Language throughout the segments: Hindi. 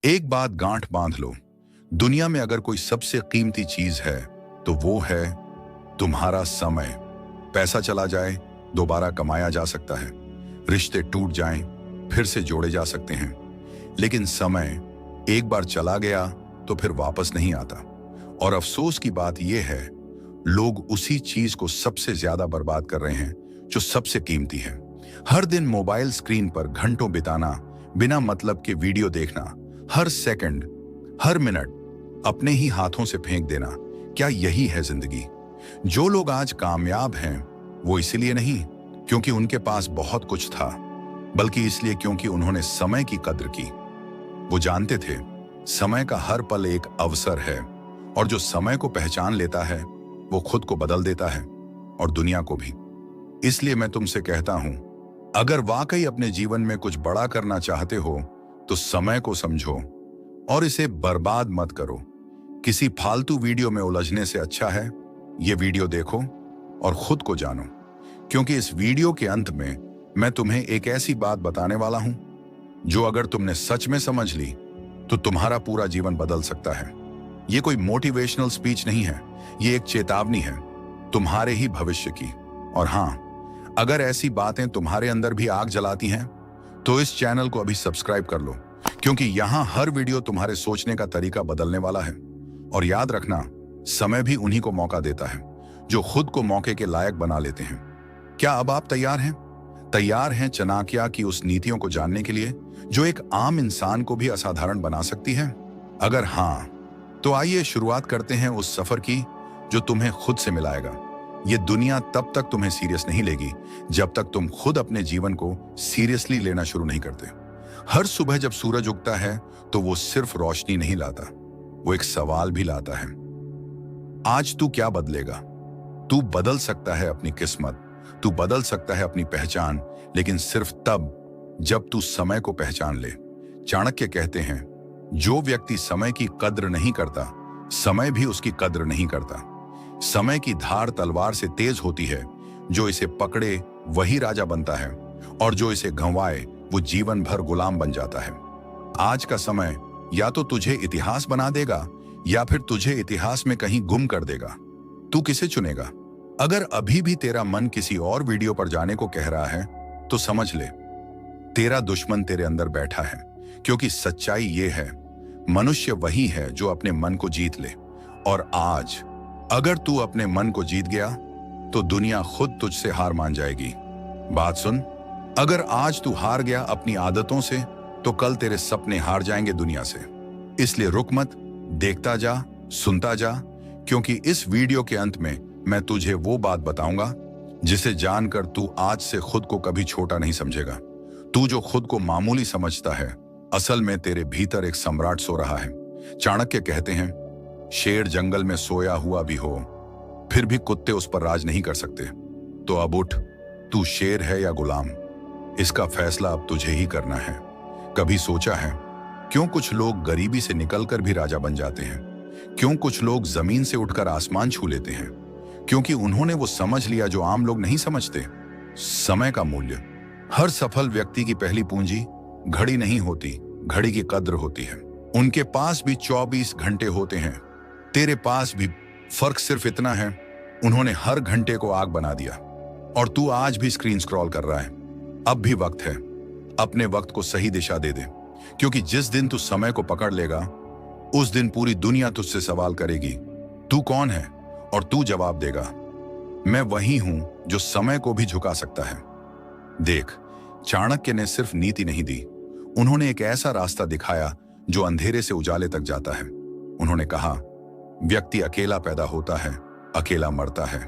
एक बात गांठ बांध लो, दुनिया में अगर कोई सबसे कीमती चीज है तो वो है तुम्हारा समय। पैसा चला जाए, दोबारा कमाया जा सकता है, रिश्ते टूट जाएं, फिर से जोड़े जा सकते हैं, लेकिन समय एक बार चला गया तो फिर वापस नहीं आता। और अफसोस की बात यह है, लोग उसी चीज को सबसे ज्यादा बर्बाद कर रहे हैं जो सबसे कीमती है। हर दिन मोबाइल स्क्रीन पर घंटों बिताना, बिना मतलब के वीडियो देखना, हर सेकंड, हर मिनट अपने ही हाथों से फेंक देना, क्या यही है जिंदगी? जो लोग आज कामयाब हैं वो इसलिए नहीं क्योंकि उनके पास बहुत कुछ था, बल्कि इसलिए क्योंकि उन्होंने समय की कद्र की। वो जानते थे समय का हर पल एक अवसर है, और जो समय को पहचान लेता है वो खुद को बदल देता है और दुनिया को भी। इसलिए मैं तुमसे कहता हूं, अगर वाकई अपने जीवन में कुछ बड़ा करना चाहते हो तो समय को समझो और इसे बर्बाद मत करो। किसी फालतू वीडियो में उलझने से अच्छा है ये वीडियो देखो और खुद को जानो, क्योंकि इस वीडियो के अंत में मैं तुम्हें एक ऐसी बात बताने वाला हूं जो अगर तुमने सच में समझ ली तो तुम्हारा पूरा जीवन बदल सकता है। ये कोई मोटिवेशनल स्पीच नहीं है, ये एक चेतावनी है तुम्हारे ही भविष्य की। और हां, अगर ऐसी बातें तुम्हारे अंदर भी आग जलाती हैं तो इस चैनल को अभी सब्सक्राइब कर लो, क्योंकि यहां हर वीडियो तुम्हारे सोचने का तरीका बदलने वाला है। और याद रखना, समय भी उन्हीं को मौका देता है जो खुद को मौके के लायक बना लेते हैं। क्या अब आप तैयार हैं? तैयार हैं चाणक्य की उस नीतियों को जानने के लिए जो एक आम इंसान को भी असाधारण बना सकती है? अगर हां, तो आइए शुरुआत करते हैं उस सफर की जो तुम्हें खुद से मिलाएगा। ये दुनिया तब तक तुम्हें सीरियस नहीं लेगी जब तक तुम खुद अपने जीवन को सीरियसली लेना शुरू नहीं करते। हर सुबह जब सूरज उगता है तो वो सिर्फ रोशनी नहीं लाता, वो एक सवाल भी लाता है। आज तू क्या बदलेगा? तू बदल सकता है अपनी किस्मत, तू बदल सकता है अपनी पहचान, लेकिन सिर्फ तब जब तू समय को पहचान ले। चाणक्य कहते हैं, जो व्यक्ति समय की कद्र नहीं करता, समय भी उसकी कद्र नहीं करता। समय की धार तलवार से तेज होती है, जो इसे पकड़े वही राजा बनता है, और जो इसे गंवाए वो जीवन भर गुलाम बन जाता है। आज का समय या तो तुझे इतिहास बना देगा या फिर तुझे इतिहास में कहीं गुम कर देगा। तू किसे चुनेगा? अगर अभी भी तेरा मन किसी और वीडियो पर जाने को कह रहा है तो समझ ले, तेरा दुश्मन तेरे अंदर बैठा है, क्योंकि सच्चाई ये है, मनुष्य वही है जो अपने मन को जीत ले। और आज अगर तू अपने मन को जीत गया तो दुनिया खुद तुझसे हार मान जाएगी। बात सुन, अगर आज तू हार गया अपनी आदतों से तो कल तेरे सपने हार जाएंगे दुनिया से। इसलिए रुक मत, देखता जा, सुनता जा, क्योंकि इस वीडियो के अंत में मैं तुझे वो बात बताऊंगा जिसे जानकर तू आज से खुद को कभी छोटा नहीं समझेगा। तू जो खुद को मामूली समझता है, असल में तेरे भीतर एक सम्राट सो रहा है। चाणक्य कहते हैं, शेर जंगल में सोया हुआ भी हो फिर भी कुत्ते उस पर राज नहीं कर सकते। तो अब उठ, तू शेर है या गुलाम, इसका फैसला अब तुझे ही करना है। कभी सोचा है क्यों कुछ लोग गरीबी से निकलकर भी राजा बन जाते हैं? क्यों कुछ लोग जमीन से उठकर आसमान छू लेते हैं? क्योंकि उन्होंने वो समझ लिया जो आम लोग नहीं समझते, समय का मूल्य। हर सफल व्यक्ति की पहली पूंजी घड़ी नहीं होती, घड़ी की कद्र होती है। उनके पास भी 24 घंटे होते हैं, तेरे पास भी। फर्क सिर्फ इतना है, उन्होंने हर घंटे को आग बना दिया और तू आज भी स्क्रीन स्क्रॉल कर रहा है। अब भी वक्त है, अपने वक्त को सही दिशा दे दे, क्योंकि जिस दिन तू समय को पकड़ लेगा उस दिन पूरी दुनिया तुझसे सवाल करेगी, तू कौन है? और तू जवाब देगा, मैं वही हूं जो समय को भी झुका सकता है। देख, चाणक्य ने सिर्फ नीति नहीं दी, उन्होंने एक ऐसा रास्ता दिखाया जो अंधेरे से उजाले तक जाता है। उन्होंने कहा, व्यक्ति अकेला पैदा होता है, अकेला मरता है,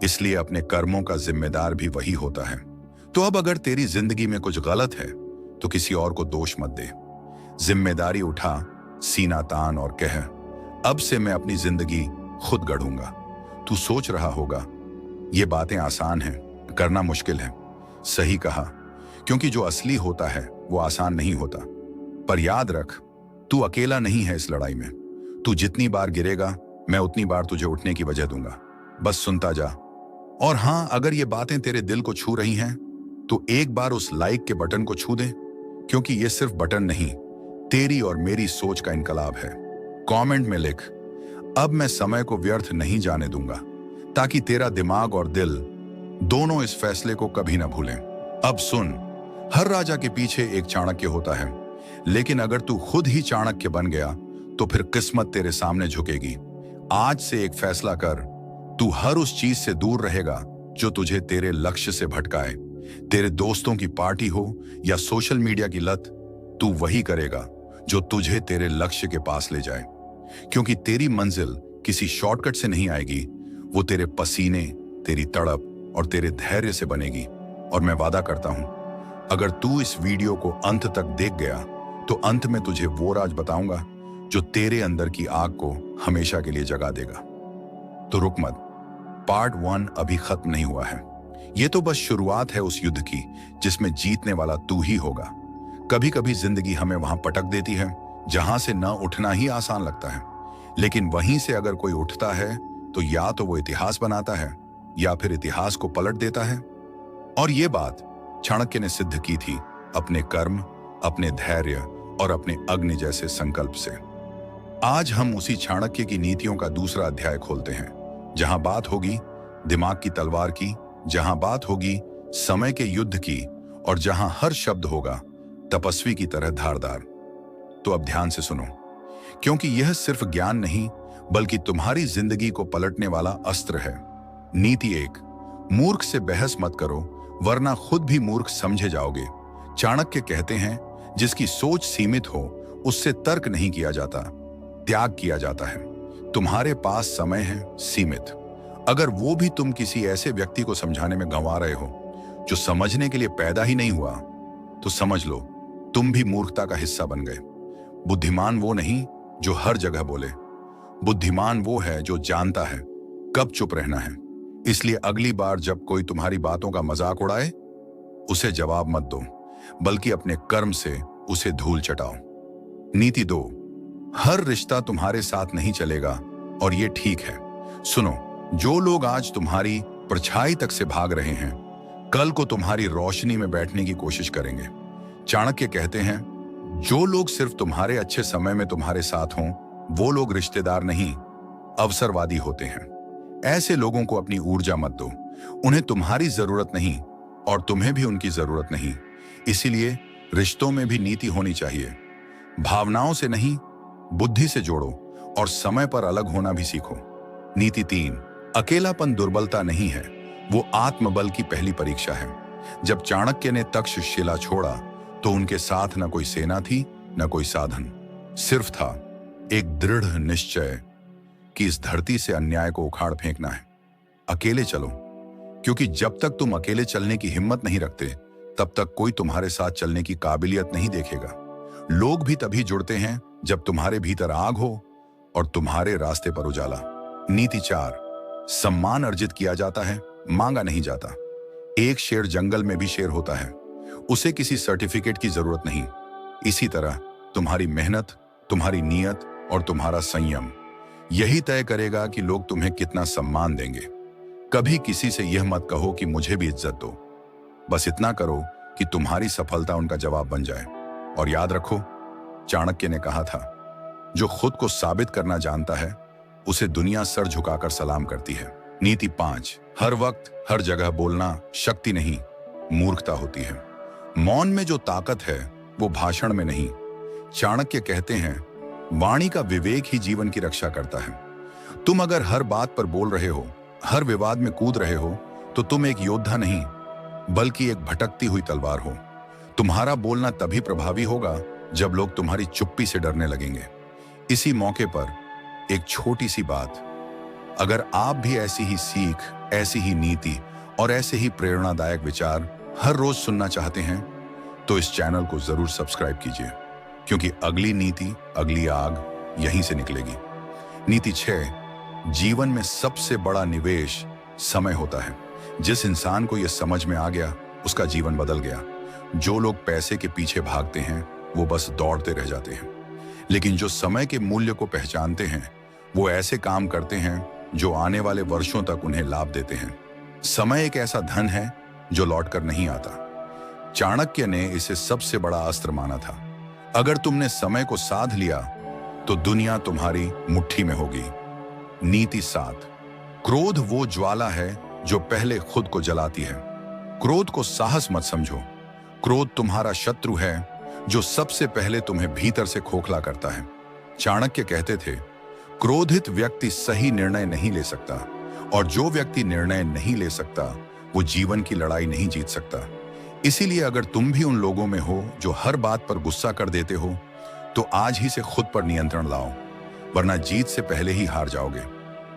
इसलिए अपने कर्मों का जिम्मेदार भी वही होता है। तो अब अगर तेरी जिंदगी में कुछ गलत है तो किसी और को दोष मत दे, जिम्मेदारी उठा, सीना तान और कह, अब से मैं अपनी जिंदगी खुद गढ़ूंगा। तू सोच रहा होगा ये बातें आसान हैं, करना मुश्किल है। सही कहा, क्योंकि जो असली होता है वो आसान नहीं होता। पर याद रख, तू अकेला नहीं है इस लड़ाई में। तू जितनी बार गिरेगा मैं उतनी बार तुझे उठने की वजह दूंगा, बस सुनता जा। और हां, अगर ये बातें तेरे दिल को छू रही हैं तो एक बार उस लाइक के बटन को छू दे, क्योंकि ये सिर्फ बटन नहीं, तेरी और मेरी सोच का इनकलाब है। कमेंट में लिख, अब मैं समय को व्यर्थ नहीं जाने दूंगा, ताकि तेरा दिमाग और दिल दोनों इस फैसले को कभी ना भूलें। अब सुन, हर राजा के पीछे एक चाणक्य होता है, लेकिन अगर तू खुद ही चाणक्य बन गया तो फिर किस्मत तेरे सामने झुकेगी। आज से एक फैसला कर, तू हर उस चीज से दूर रहेगा जो तुझे तेरे लक्ष्य से भटकाए। तेरे दोस्तों की पार्टी हो या सोशल मीडिया की लत, तू वही करेगा जो तुझे तेरे लक्ष्य के पास ले जाए, क्योंकि तेरी मंजिल किसी शॉर्टकट से नहीं आएगी, वो तेरे पसीने, तेरी तड़प और तेरे धैर्य से बनेगी। और मैं वादा करता हूं, अगर तू इस वीडियो को अंत तक देख गया तो अंत में तुझे वो राज बताऊंगा जो तेरे अंदर की आग को हमेशा के लिए जगा देगा। तो रुक मत, पार्ट 1 अभी खत्म नहीं हुआ है। ये तो बस शुरुआत है उस युद्ध की जिसमें जीतने वाला तू ही होगा। कभी कभी जिंदगी हमें वहां पटक देती है जहां से न उठना ही आसान लगता है, लेकिन वहीं से अगर कोई उठता है तो या तो वो इतिहास बनाता है या फिर इतिहास को पलट देता है। और ये बात चाणक्य ने सिद्ध की थी अपने कर्म, अपने धैर्य और अपने अग्नि जैसे संकल्प से। आज हम उसी चाणक्य की नीतियों का दूसरा अध्याय खोलते हैं, जहां बात होगी दिमाग की तलवार की, जहां बात होगी समय के युद्ध की, और जहां हर शब्द होगा तपस्वी की तरह धारदार। तो अब ध्यान से सुनो, क्योंकि यह सिर्फ ज्ञान नहीं बल्कि तुम्हारी जिंदगी को पलटने वाला अस्त्र है। नीति 1, मूर्ख से बहस मत करो वरना खुद भी मूर्ख समझे जाओगे। चाणक्य कहते हैं, जिसकी सोच सीमित हो उससे तर्क नहीं किया जाता, त्याग किया जाता है। तुम्हारे पास समय है सीमित, अगर वो भी तुम किसी ऐसे व्यक्ति को समझाने में गंवा रहे हो जो समझने के लिए पैदा ही नहीं हुआ, तो समझ लो तुम भी मूर्खता का हिस्सा बन गए। बुद्धिमान वो नहीं जो हर जगह बोले, बुद्धिमान वो है जो जानता है कब चुप रहना है। इसलिए अगली बार जब कोई तुम्हारी बातों का मजाक उड़ाए, उसे जवाब मत दो, बल्कि अपने कर्म से उसे धूल चटाओ। नीति 2, हर रिश्ता तुम्हारे साथ नहीं चलेगा और ये ठीक है। सुनो, जो लोग आज तुम्हारी परछाई तक से भाग रहे हैं, कल को तुम्हारी रोशनी में बैठने की कोशिश करेंगे। चाणक्य कहते हैं, जो लोग सिर्फ तुम्हारे अच्छे समय में तुम्हारे साथ हों, वो लोग रिश्तेदार नहीं, अवसरवादी होते हैं। ऐसे लोगों को अपनी ऊर्जा मत दो, उन्हें तुम्हारी जरूरत नहीं और तुम्हें भी उनकी जरूरत नहीं। इसीलिए रिश्तों में भी नीति होनी चाहिए। भावनाओं से नहीं, बुद्धि से जोड़ो और समय पर अलग होना भी सीखो। नीति 3, अकेलापन दुर्बलता नहीं है, वो आत्मबल की पहली परीक्षा है। जब चाणक्य ने तक्षशिला छोड़ा तो उनके साथ न कोई सेना थी न कोई साधन, सिर्फ था एक दृढ़ निश्चय कि इस धरती से अन्याय को उखाड़ फेंकना है। अकेले चलो, क्योंकि जब तक तुम अकेले चलने की हिम्मत नहीं रखते तब तक कोई तुम्हारे साथ चलने की काबिलियत नहीं देखेगा। लोग भी तभी जुड़ते हैं जब तुम्हारे भीतर आग हो और तुम्हारे रास्ते पर उजाला। नीति 4, सम्मान अर्जित किया जाता है, मांगा नहीं जाता। एक शेर जंगल में भी शेर होता है, उसे किसी सर्टिफिकेट की जरूरत नहीं। इसी तरह तुम्हारी मेहनत, तुम्हारी नीयत और तुम्हारा संयम यही तय करेगा कि लोग तुम्हें कितना सम्मान देंगे। कभी किसी से यह मत कहो कि मुझे भी इज्जत दो, बस इतना करो कि तुम्हारी सफलता उनका जवाब बन जाए। और याद रखो, चाणक्य ने कहा था, जो खुद को साबित करना जानता है उसे दुनिया सर झुकाकर सलाम करती है। नीति 5, हर वक्त हर जगह बोलना शक्ति नहीं, मूर्खता होती है। मौन में जो ताकत है वो भाषण में नहीं। चाणक्य कहते हैं, वाणी का विवेक ही जीवन की रक्षा करता है। तुम अगर हर बात पर बोल रहे हो, हर विवाद में कूद रहे हो, तो तुम एक योद्धा नहीं बल्कि एक भटकती हुई तलवार हो। तुम्हारा बोलना तभी प्रभावी होगा जब लोग तुम्हारी चुप्पी से डरने लगेंगे। इसी मौके पर एक छोटी सी बात, अगर आप भी ऐसी ही सीख, ऐसी ही नीति और ऐसे ही प्रेरणादायक विचार हर रोज सुनना चाहते हैं तो इस चैनल को जरूर सब्सक्राइब कीजिए, क्योंकि अगली नीति, अगली आग यहीं से निकलेगी। नीति 6, जीवन में सबसे बड़ा निवेश समय होता है। जिस इंसान को यह समझ में आ गया उसका जीवन बदल गया। जो लोग पैसे के पीछे भागते हैं वो बस दौड़ते रह जाते हैं, लेकिन जो समय के मूल्य को पहचानते हैं वो ऐसे काम करते हैं जो आने वाले वर्षों तक उन्हें लाभ देते हैं। समय एक ऐसा धन है जो लौटकर नहीं आता। चाणक्य ने इसे सबसे बड़ा अस्त्र माना था। अगर तुमने समय को साध लिया तो दुनिया तुम्हारी मुट्ठी में होगी। नीति 7। क्रोध वो ज्वाला है जो पहले खुद को जलाती है। क्रोध को साहस मत समझो। क्रोध तुम्हारा शत्रु है जो सबसे पहले तुम्हें भीतर से खोखला करता है। चाणक्य कहते थे, क्रोधित व्यक्ति सही निर्णय नहीं ले सकता, और जो व्यक्ति निर्णय नहीं ले सकता वो जीवन की लड़ाई नहीं जीत सकता। इसीलिए अगर तुम भी उन लोगों में हो जो हर बात पर गुस्सा कर देते हो, तो आज ही से खुद पर नियंत्रण लाओ, वरना जीत से पहले ही हार जाओगे।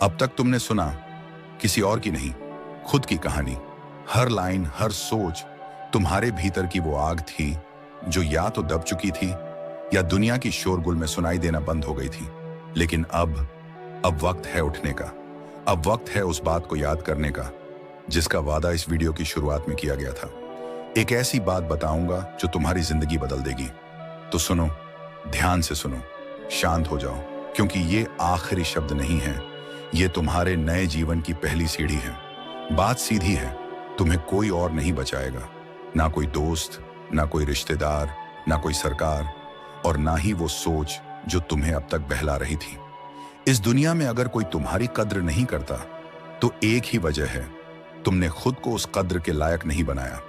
अब तक तुमने सुना किसी और की नहीं, खुद की कहानी। हर लाइन, हर सोच तुम्हारे भीतर की वो आग थी जो या तो दब चुकी थी या दुनिया की शोरगुल में सुनाई देना बंद हो गई थी। लेकिन अब वक्त है उठने का। अब वक्त है उस बात को याद करने का जिसका वादा इस वीडियो की शुरुआत में किया गया था। एक ऐसी बात बताऊंगा जो तुम्हारी जिंदगी बदल देगी। तो सुनो, ध्यान से सुनो, शांत हो जाओ, क्योंकि ये आखिरी शब्द नहीं है, ये तुम्हारे नए जीवन की पहली सीढ़ी है। बात सीधी है, तुम्हें कोई और नहीं बचाएगा, ना कोई दोस्त, ना कोई रिश्तेदार, ना कोई सरकार, और ना ही वो सोच जो तुम्हें अब तक बहला रही थी। इस दुनिया में अगर कोई तुम्हारी कद्र नहीं करता तो एक ही वजह है, तुमने खुद को उस कद्र के लायक नहीं बनाया।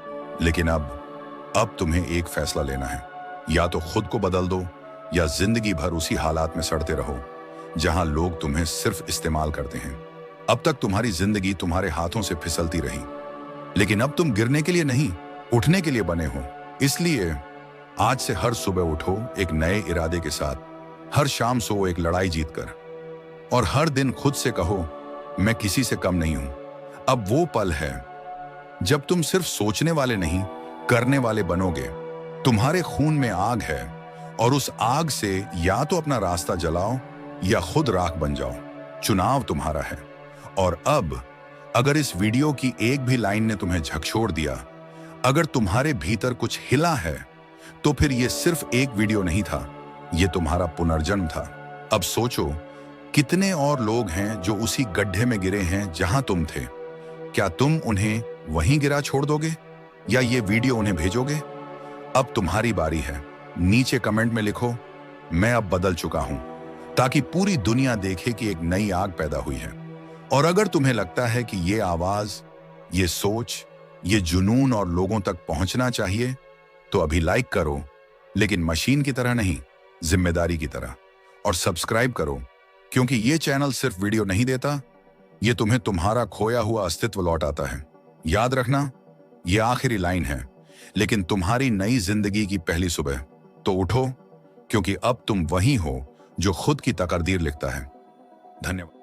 लेकिन अब तुम्हें एक फैसला लेना है, या तो खुद को बदल दो या जिंदगी भर उसी हालात में सड़ते रहो जहां लोग तुम्हें सिर्फ इस्तेमाल करते हैं। अब तक तुम्हारी जिंदगी तुम्हारे हाथों से फिसलती रही, लेकिन अब तुम गिरने के लिए नहीं, उठने के लिए बने हो। इसलिए आज से हर सुबह उठो एक नए इरादे के साथ, हर शाम सो एक लड़ाई जीतकर, और हर दिन खुद से कहो, मैं किसी से कम नहीं हूं। अब वो पल है जब तुम सिर्फ सोचने वाले नहीं, करने वाले बनोगे। तुम्हारे खून में आग है, और उस आग से या तो अपना रास्ता जलाओ या खुद राख बन जाओ। चुनाव तुम्हारा है। और अब अगर इस वीडियो की एक भी लाइन ने तुम्हें झकझोर दिया, अगर तुम्हारे भीतर कुछ हिला है, तो फिर ये सिर्फ एक वीडियो नहीं था, ये तुम्हारा पुनर्जन्म था। अब सोचो, कितने और लोग हैं जो उसी गड्ढे में गिरे हैं जहां तुम थे। क्या तुम उन्हें वहीं गिरा छोड़ दोगे, या ये वीडियो उन्हें भेजोगे? अब तुम्हारी बारी है। नीचे कमेंट में लिखो, मैं अब बदल चुका हूं, ताकि पूरी दुनिया देखे कि एक नई आग पैदा हुई है। और अगर तुम्हें लगता है कि ये आवाज, ये सोच, ये जुनून और लोगों तक पहुंचना चाहिए, तो अभी लाइक करो, लेकिन मशीन की तरह नहीं, जिम्मेदारी की तरह। और सब्सक्राइब करो, क्योंकि ये चैनल सिर्फ वीडियो नहीं देता, ये तुम्हें तुम्हारा खोया हुआ अस्तित्व लौटाता है। याद रखना, ये आखिरी लाइन है, लेकिन तुम्हारी नई जिंदगी की पहली सुबह। तो उठो, क्योंकि अब तुम वही हो जो खुद की तकदीर लिखता है। धन्यवाद।